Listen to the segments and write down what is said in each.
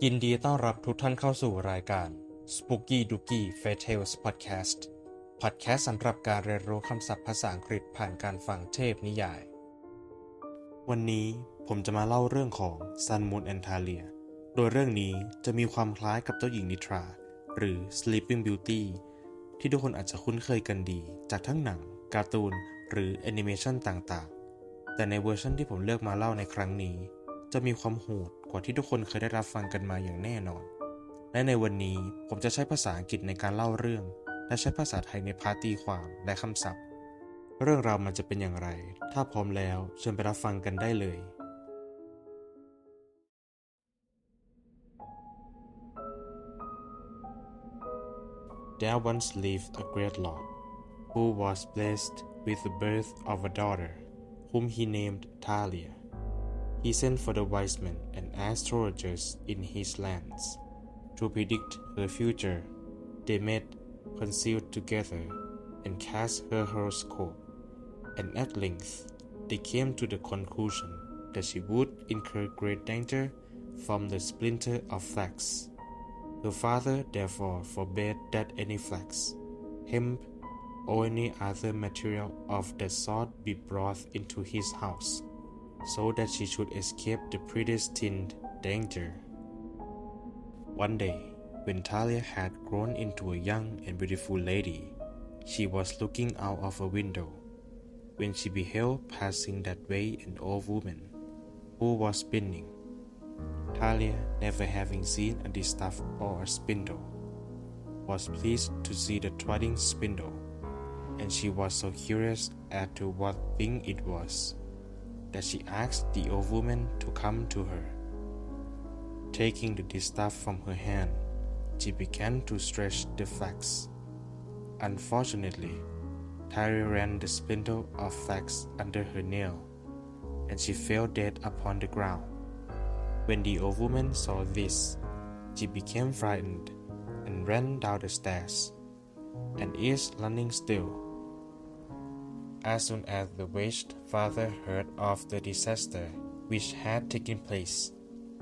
ยินดีต้อนรับทุกท่านเข้าสู่รายการ Spookie Dookie Tales Podcast สำหรับการเรียนรู้คำศัพท์ภาษาอังกฤษผ่านการฟังเทพนิยายวันนี้ผมจะมาเล่าเรื่องของ Sun Moon and Talia โดยเรื่องนี้จะมีความคล้ายกับเจ้าหญิงนิทราหรือ Sleeping Beauty ที่ทุกคนอาจจะคุ้นเคยกันดีจากทั้งหนังการ์ตูนหรือแอนิเมชันต่างๆแต่ในเวอร์ชันที่ผมเลือกมาเล่าในครั้งนี้จะมีความโหดกว่าที่ทุกคนเคยได้รับฟังกันมาอย่างแน่นอนและในวันนี้ผมจะใช้ภาษาอังกฤษในการเล่าเรื่องและใช้ภาษาไทยในพาร์ทตีความและคำศัพท์เรื่องราวมันจะเป็นอย่างไรถ้าพร้อมแล้วเชิญไปรับฟังกันได้เลย There once lived a great lord who was blessed with the birth of a daughter whom he named Talia. He sent for the wise men and astrologers in his lands to predict her future. They met, consulted together, and cast her horoscope, and at length they came to the conclusion that she would incur great danger from the splinter of flax. Her father therefore forbade that any flax, hemp, or any other material of that sort be brought into his house, so that she should escape the predestined danger. One day, when Talia had grown into a young and beautiful lady, she was looking out of a window, when she beheld passing that way an old woman, who was spinning. Talia, never having seen a distaff or a spindle, was pleased to see the trotting spindle, and she was so curious as to what thing it was, that she asked the old woman to come to her. Taking the distaff from her hand, she began to stretch the flax. Unfortunately, Talia ran the spindle of flax under her nail, and she fell dead upon the ground. When the old woman saw this, she became frightened and ran down the stairs, and is running still. As soon as the aged father heard of the disaster which had taken place,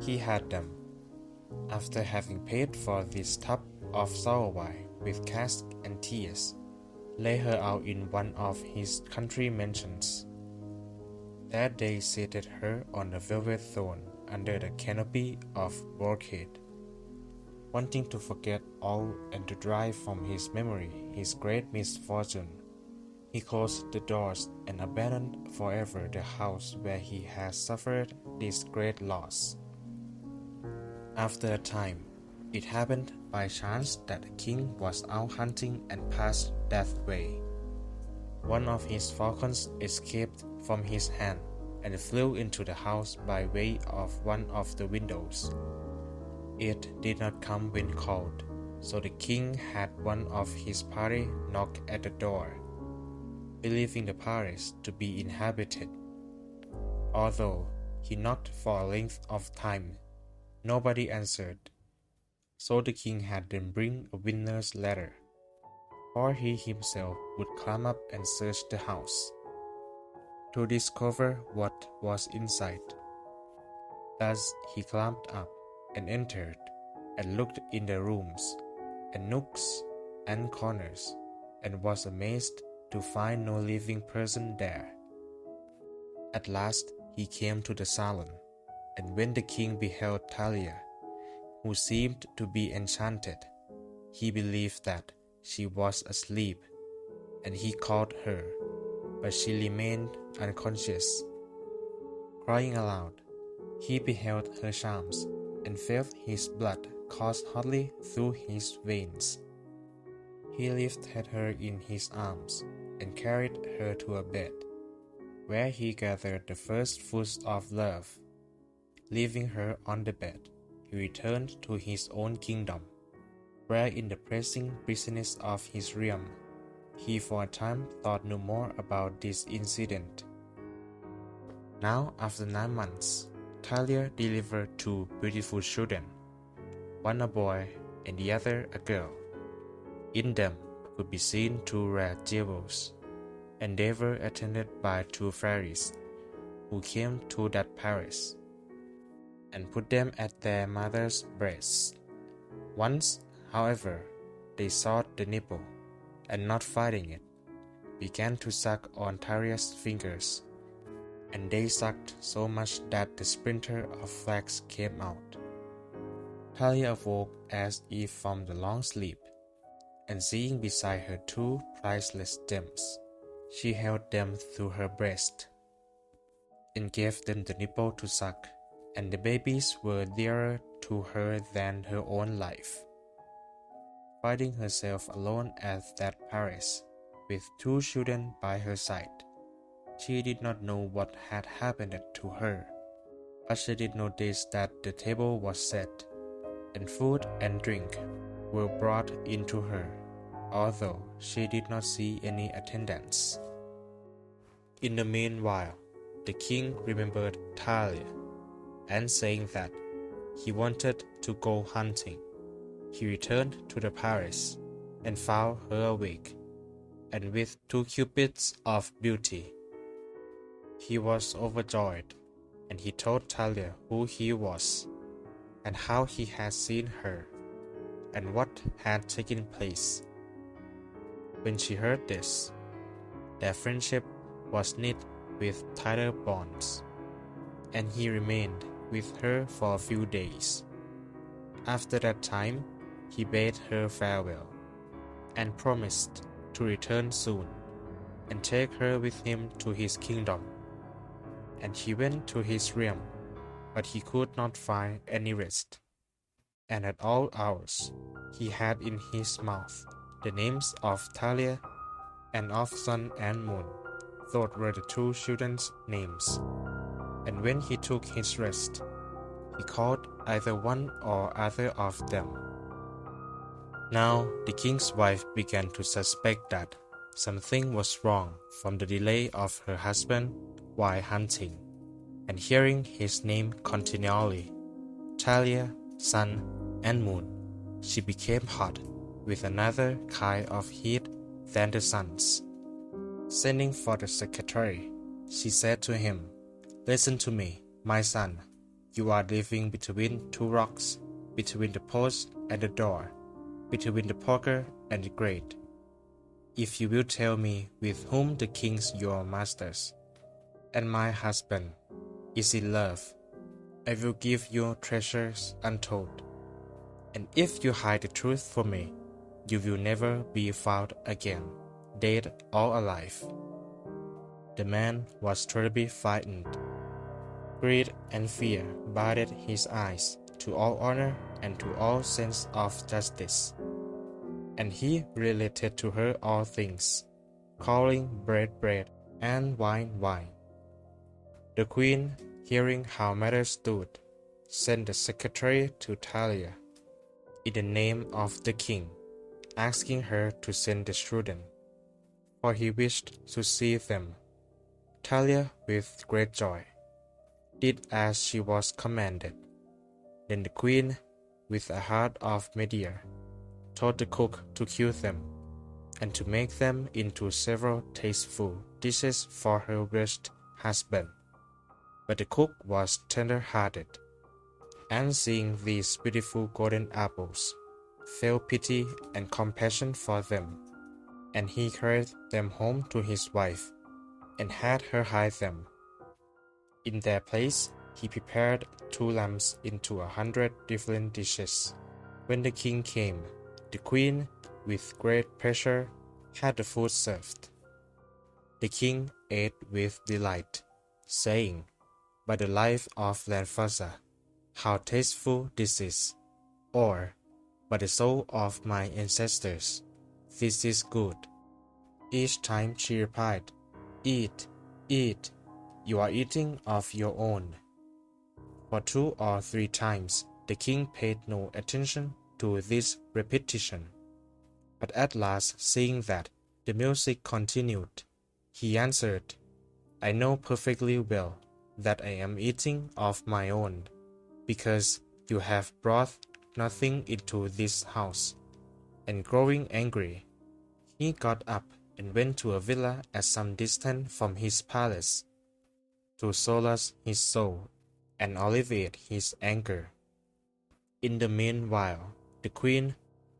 he had them, after having paid for this tub of sour wine with cask and tears, lay her out in one of his country mansions. There they seated her on a velvet throne under the canopy of brocade. Wanting to forget all and to drive from his memory his great misfortune, he closed the doors and abandoned forever the house where he had suffered this great loss. After a time, it happened by chance that the king was out hunting and passed that way. One of his falcons escaped from his hand and flew into the house by way of one of the windows. It did not come when called, so the king had one of his party knock at the door, believing the palace to be inhabited. Although he knocked for a length of time, nobody answered. So the king had them bring a winner's ladder, for he himself would climb up and search the house, to discover what was inside. Thus he climbed up and entered, and looked in the rooms, and nooks, and corners, and was amazed to find no living person there. At last he came to the salon, and when the king beheld Talia, who seemed to be enchanted, he believed that she was asleep, and he called her, but she remained unconscious. Crying aloud, he beheld her charms, and felt his blood course hotly through his veins. He lifted her in his arms, and carried her to a bed, where he gathered the first fruits of love. Leaving her on the bed, he returned to his own kingdom, where in the pressing business of his realm, he for a time thought no more about this incident. Now, after 9 months, Talia delivered 2 beautiful children, one a boy and the other a girl. In them could be seen 2 rare jewels, and they were attended by 2 fairies, who came to that palace. and put them at their mother's breasts. Once, however, they sought the nipple, and not finding it, began to suck on Talia's fingers, and they sucked so much that the splinter of flax came out. Talia awoke as if from the long sleep, and seeing beside her 2 priceless gems, she held them to her breast, and gave them the nipple to suck, and the babies were dearer to her than her own life. Finding herself alone at that palace, with 2 children by her side, she did not know what had happened to her, but she did notice that the table was set, and food and drink were brought into her, although she did not see any attendants. In the meanwhile, the king remembered Talia, and saying that he wanted to go hunting, he returned to the palace and found her awake, and with 2 cupids of beauty. He was overjoyed, and he told Talia who he was, and how he had seen her, and what had taken place. When she heard this, their friendship was knit with tighter bonds, and he remained with her for a few days. After that time, he bade her farewell, and promised to return soon, and take her with him to his kingdom. And he went to his realm, but he could not find any rest. And at all hours he had in his mouth the names of Talia and of sun and moon. Those were the 2 children's names. And when he took his rest, he called either one or other of them. Now the king's wife began to suspect that something was wrong from the delay of her husband while hunting, and hearing his name continually, Talia, sun, and moon, she became hot with another kind of heat than the sun's. Sending for the secretary, she said to him, "Listen to me, my son. You are living between 2 rocks, between the post and the door, between the poker and the grate. If you will tell me with whom the kings your masters and my husband is in love, I will give you treasures untold. And if you hide the truth from me, you will never be found again, dead or alive." The man was terribly frightened. Greed and fear blinded his eyes to all honor and to all sense of justice, and he related to her all things, calling bread bread and wine wine. The queen, hearing how matters stood, sent the secretary to Talia in the name of the king, asking her to send the children, for he wished to see them. Talia, with great joy, did as she was commanded. Then the queen, with a heart of meteor, told the cook to kill them, and to make them into several tasteful dishes for her wretched husband. But the cook was tender-hearted, and seeing these beautiful golden apples, felt pity and compassion for them, and he carried them home to his wife, and had her hide them. In their place, he prepared 2 lambs into 100 different dishes. When the king came, the queen, with great pleasure, had the food served. The king ate with delight, saying, "By the life of Lanfasa, how tasteful this is!" Or, "By the soul of my ancestors, this is good." Each time she replied, "Eat, eat, you are eating of your own." For 2 or 3 times the king paid no attention to this repetition, but at last, seeing that the music continued, he answered, "I know perfectly well that I am eating of my own, because you have brought nothing into this house." And growing angry, he got up and went to a villa at some distance from his palace, to solace his soul and alleviate his anger. In the meanwhile, the queen,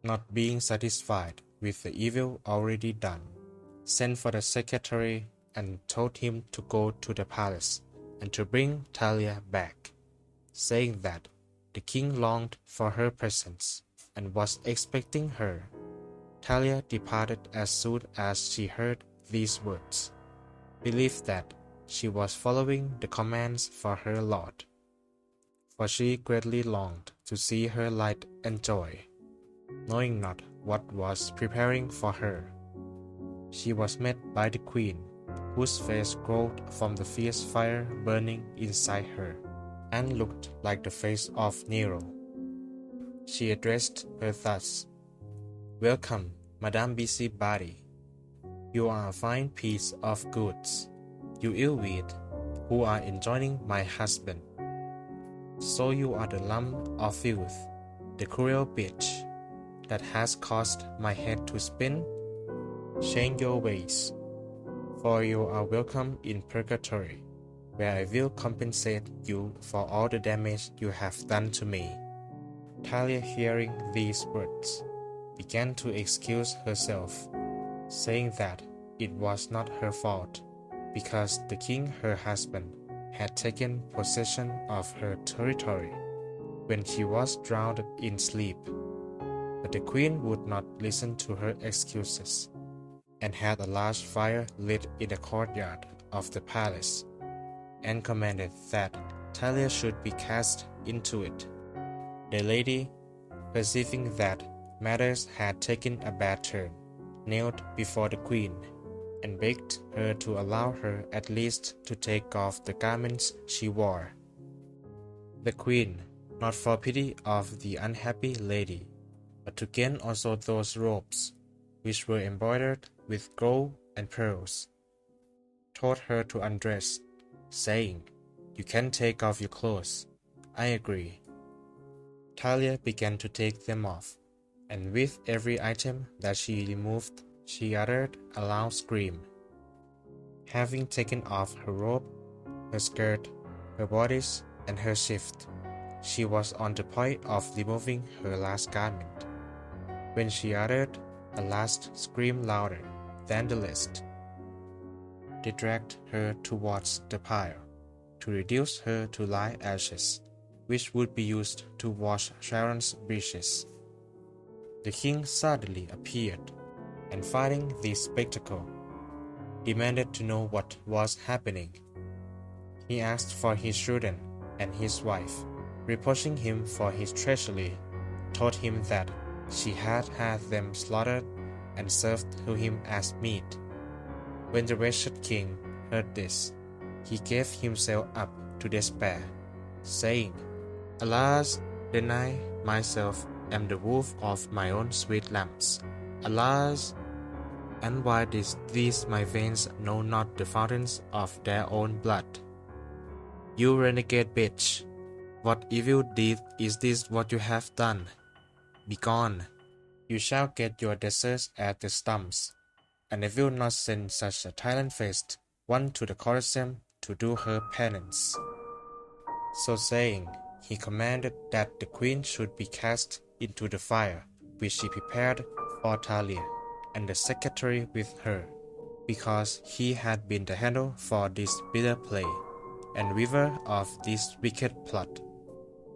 not being satisfied with the evil already done, sent for the secretary and told him to go to the palace and to bring Talia back, saying that the king longed for her presence and was expecting her. Talia departed as soon as she heard these words, believed that she was following the commands for her lord, for she greatly longed to see her light and joy, knowing not what was preparing for her. She was met by the queen, whose face glowed from the fierce fire burning inside her, and looked like the face of Nero. She addressed her thus: "Welcome, Madame Busybody. You are a fine piece of goods, you ill-wit, who are enjoining my husband. So you are the lump of filth, the cruel bitch, that has caused my head to spin? Change your ways, for you are welcome in purgatory, where I will compensate you for all the damage you have done to me." Talia, hearing these words, began to excuse herself, saying that it was not her fault, because the king, her husband, had taken possession of her territory when she was drowned in sleep. But the queen would not listen to her excuses, and had a large fire lit in the courtyard of the palace, and commanded that Talia should be cast into it. The lady, perceiving that matters had taken a bad turn, knelt before the queen, and begged her to allow her at least to take off the garments she wore. The queen, not for pity of the unhappy lady, but to gain also those robes, which were embroidered with gold and pearls, told her to undress, saying, "You can take off your clothes. I agree." Talia began to take them off, and with every item that she removed, she uttered a loud scream. Having taken off her robe, her skirt, her bodice, and her shift, she was on the point of removing her last garment, when she uttered a last scream louder than the last. They dragged her towards the pile, to reduce her to light ashes, which would be used to wash Sharon's breeches. The king suddenly appeared, and finding this spectacle, demanded to know what was happening. He asked for his children and his wife, reproaching him for his treachery, told him that she had them slaughtered and served to him as meat. When the wretched king heard this, he gave himself up to despair, saying, "Alas, then I myself am the wolf of my own sweet lambs. Alas, and why these my veins know not the fountains of their own blood? You renegade bitch, what evil deed is this what you have done? Begone, you shall get your deserts at the stumps, and I will not send such a tyrant-faced one to the Colosseum to do her penance." So saying, he commanded that the queen should be cast into the fire, which she prepared for Talia, and the secretary with her, because he had been the handle for this bitter play, and weaver of this wicked plot.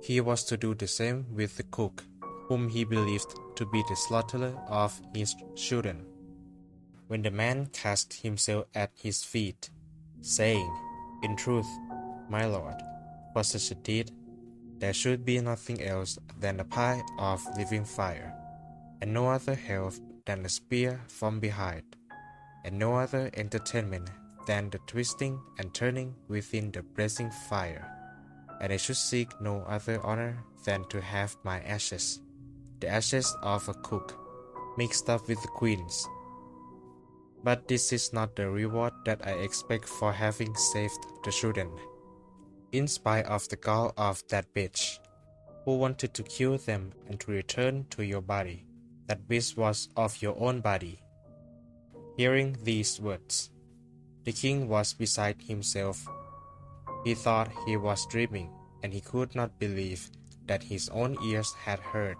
He was to do the same with the cook, whom he believed to be the slaughterer of his children. When the man cast himself at his feet, saying, "In truth, my lord, for such a deed, there should be nothing else than a pile of living fire, and no other help than a spear from behind, and no other entertainment than the twisting and turning within the blazing fire, and I should seek no other honor than to have my ashes, the ashes of a cook, mixed up with the queen's. But this is not the reward that I expect for having saved the children. In spite of the gall of that bitch, who wanted to kill them and to return to your body, that which was of your own body." Hearing these words, the king was beside himself. He thought he was dreaming, and he could not believe that his own ears had heard.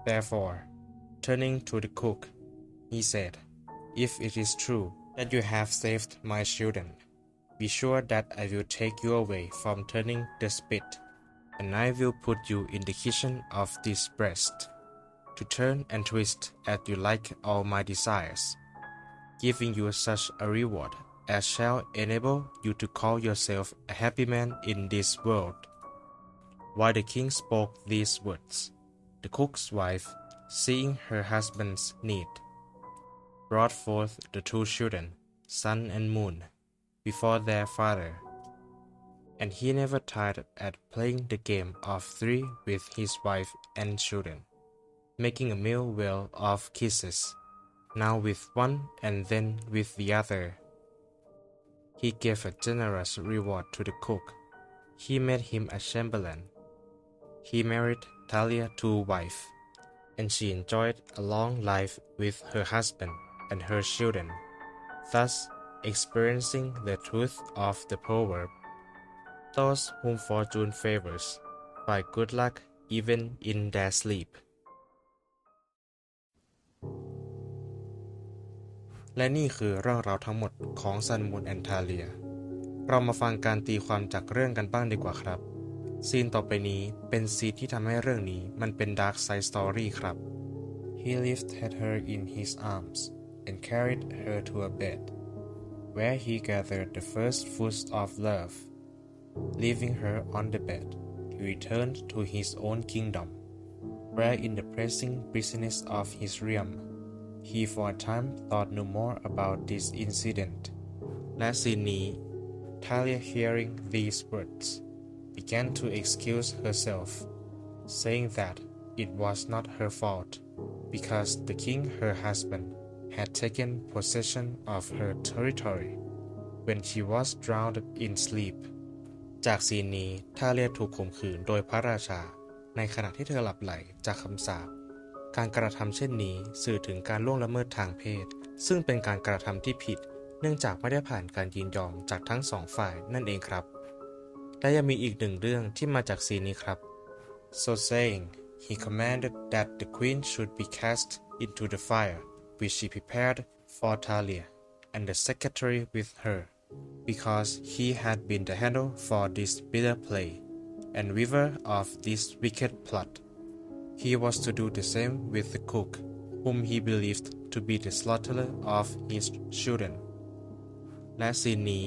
Therefore, turning to the cook, he said, "If it is true that you have saved my children, be sure that I will take you away from turning the spit, and I will put you in the kitchen of this breast, to turn and twist as you like all my desires, giving you such a reward as shall enable you to call yourself a happy man in this world." While the king spoke these words, the cook's wife, seeing her husband's need, brought forth the two children, sun and moon, before their father, and he never tired at playing the game of three with his wife and children, making a meal well of kisses, now with one and then with the other. He gave a generous reward to the cook. He made him a chamberlain. He married Talia to a wife, and she enjoyed a long life with her husband and her children, thus experiencing the truth of the proverb, "Those whom fortune favors find good luck even in their sleep." และนี่คือเรื่องราวทั้งหมดของซันมูนแอนด์ทาเลียเรามาฟังการตีความจากเรื่องกันบ้างดีกว่าครับซีนต่อไปนี้เป็นซีนที่ทำให้เรื่องนี้มันเป็น Dark Side Story ครับ He lifted her in his arms and carried her to a bed where he gathered the first fruits of love. Leaving her on the bed, he returned to his own kingdom, where in the pressing business of his realm, he for a time thought no more about this incident. และซีนนี้ Talia hearing these words began to excuse herself, saying that it was not her fault, because the king her husband had taken possession of her territory when she was drowned in sleep. จากซีนนี้ทาเลียถูกข่มขืนโดยพระราชาในขณะที่เธอหลับไหลจากคำสาปการกระทำเช่นนี้สื่อถึงการล่วงละเมิดทางเพศซึ่งเป็นการกระทำที่ผิดเนื่องจากไม่ได้ผ่านการยินยอมจากทั้งสองฝ่ายนั่นเองครับและยังมีอีกหนึ่งเรื่องที่มาจากซีนนี้ครับ So saying, he commanded that the queen should be cast into the fire which she prepared for Talia and the secretary with her, because he had been the handle for this bitter play and weaver of this wicked plot. He was to do the same with the cook, whom he believed to be the slaughterer of his children. และซีนนี้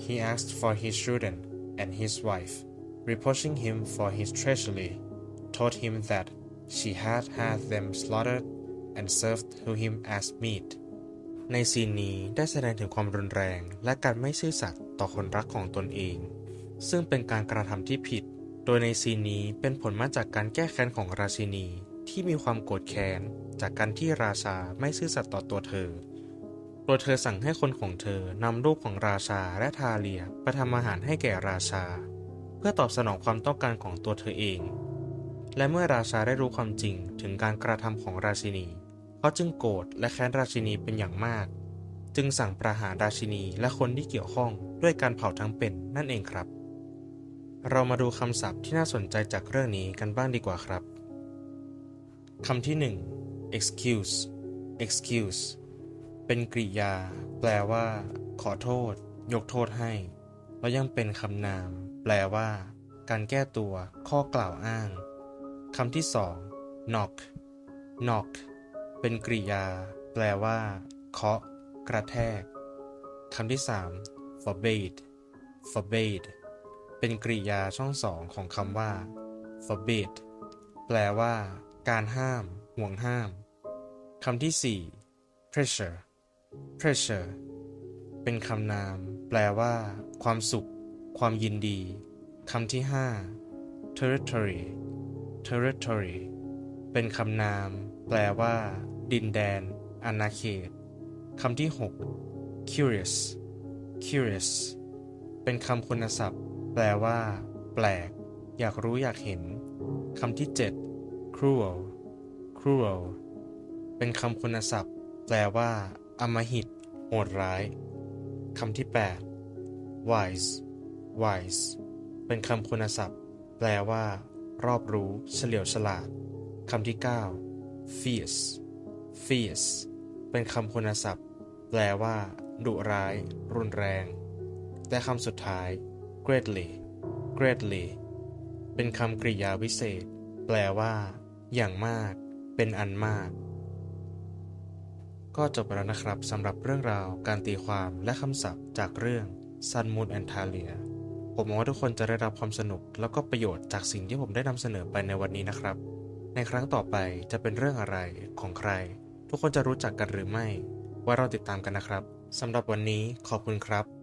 he asked for his children and his wife, reproaching him for his treachery, told him that she had had them slaughtered and served to him as meat. ในซีนนี้ได้แสดงถึงความรุนแรงและการไม่ซื่อสัตย์ต่อคนรักของตนเองซึ่งเป็นการกระทำที่ผิดโดยในซีนนี้เป็นผลมาจากการแก้แค้นของราชินีที่มีความโกรธแค้นจากการที่ราชาไม่ซื่อสัตย์ต่อตัวเธอโดยเธอสั่งให้คนของเธอนำลูกของราชาและทาเลียไปทำอาหารให้แก่ราชาเพื่อตอบสนองความต้องการของตัวเธอเองและเมื่อราชาได้รู้ความจริงถึงการกระทำของราชินีเขาจึงโกรธและแค้นราชินีเป็นอย่างมากจึงสั่งประหารราชินีและคนที่เกี่ยวข้องด้วยการเผาทั้งเป็นนั่นเองครับเรามาดูคำศัพท์ที่น่าสนใจจากเรื่องนี้กันบ้างดีกว่าครับคำที่ 1 excuse เป็นกริยาแปลว่าขอโทษยกโทษให้แล้วยังเป็นคำนามแปลว่าการแก้ตัวข้อกล่าวอ้างคำที่ 2 knock เป็นกริยาแปลว่าเคาะกระแทกคำที่ 3 forbade เป็นกริยาช่องสองของคำว่า forbid แปลว่าการห้ามห่วงห้ามคำที่ 4 pressure เป็นคำนามแปลว่าความสุขความยินดีคำที่ 5 territory เป็นคำนามแปลว่าดินแดนอาณาเขตคำที่ 6 curious เป็นคำคุณศัพท์แปลว่าแปลกอยากรู้อยากเห็นคำที่ 7 cruel เป็นคำคุณศัพท์แปลว่าอำมหิตโหดร้ายคำที่ 8 wise เป็นคำคุณศัพท์แปลว่ารอบรู้เฉลียวฉลาดคำที่ 9 fierce fierce เป็นคำคุณศัพท์แปลว่าดุร้ายรุนแรงและคำสุดท้าย greatly greatly เป็นคำกริยาวิเศษแปลว่าอย่างมากเป็นอันมากก็จบไปแล้วนะครับสำหรับเรื่องราวการตีความและคำศัพท์จากเรื่อง Sun Moon and Talia ผมหวังว่าทุกคนจะได้รับความสนุกแล้วก็ประโยชน์จากสิ่งที่ผมได้นำเสนอไปในวันนี้นะครับในครั้งต่อไปจะเป็นเรื่องอะไรของใครทุกคนจะรู้จักกันหรือไม่ว่าเราติดตามกันนะครับสำหรับวันนี้ขอบคุณครับ